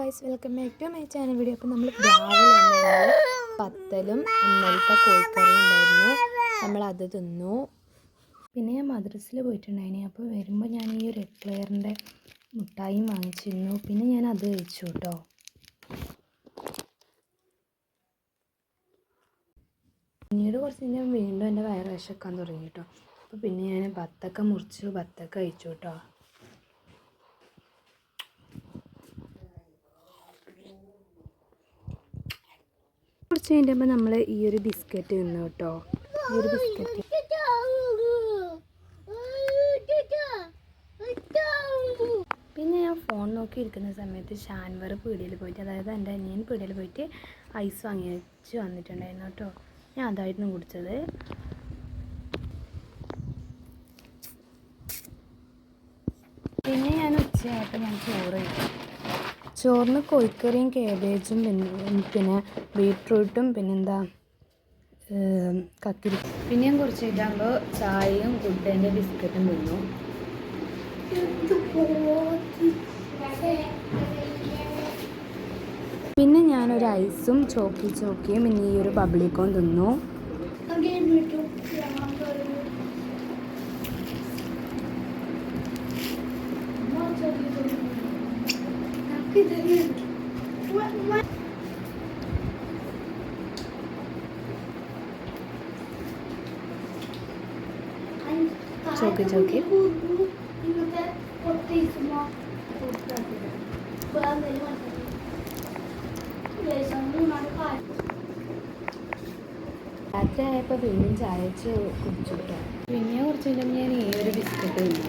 Guys, welcome back to my channel video. അപ്പോൾ നമ്മൾ രാവിലെ തന്നെ പത്തലും ഇന്നലത്തെ കോഴിക്കറിയും ഉണ്ടായിരുന്നു, നമ്മളത് തിന്നു. പിന്നെ ഞാൻ മദ്രസയിൽ പോയിട്ടുണ്ടായിന്. അപ്പോൾ വരുമ്പോൾ ഞാൻ ഈ ഒരു എക്ലെയറിൻ്റെ മുട്ടായും വാങ്ങിച്ചിരുന്നു. പിന്നെ ഞാൻ അത് കഴിച്ചു കേട്ടോ. പിന്നീട് കുറച്ച് കഴിഞ്ഞാൽ വീണ്ടും എൻ്റെ വയറ് വിശക്കാൻ തുടങ്ങി കേട്ടോ. അപ്പോൾ പിന്നെ ഞാൻ ബത്തക്ക മുറിച്ചു, ബത്തക്ക കഴിച്ചു കേട്ടോ. കുറച്ച് കഴിഞ്ഞപ്പോൾ നമ്മൾ ഈ ഒരു ബിസ്ക്കറ്റ് തിന്നു കേട്ടോ. ഈ ഒരു ബിസ്ക്കറ്റ് പിന്നെ ഞാൻ ഫോൺ നോക്കിയിരിക്കുന്ന സമയത്ത് ഷാൻവർ പീടികയിൽ പോയിട്ട്, അതായത് എൻ്റെ അനിയൻ പീടികയിൽ പോയിട്ട് ഐസ് വാങ്ങി വെച്ച് വന്നിട്ടുണ്ടായിരുന്നു കേട്ടോ. ഞാൻ അതായിരുന്നു കുടിച്ചത്. പിന്നെ ഞാൻ ഉച്ചയായപ്പോൾ ഞാൻ ചോറ് കഴിച്ചു. ചോറിന് കോഴിക്കറിയും കാബേജും പിന്നെ ബീട്രൂട്ടും പിന്നെന്താ കക്കിരി. പിന്നെ ഞാൻ കുറച്ച് കഴിഞ്ഞാകുമ്പോൾ ചായയും ഗുഡ്ഡേൻ്റെ ബിസ്ക്കറ്റും തിന്നു. പിന്നെ ഞാനൊരു ഐസും ചോക്കിയും പിന്നെ ഈ ഒരു പബ്ലിക്കോൺ തിന്നു. ചോക്കി രാത്രി ആയപ്പോൾ വീണ്ടും ചായ കുടിച്ചു കേട്ടോ. പിന്നെ കുറച്ച് കഴിഞ്ഞപ്പോൾ ഞാൻ ഈ ഒരു ബിസ്ക്കറ്റ് തിന്നു.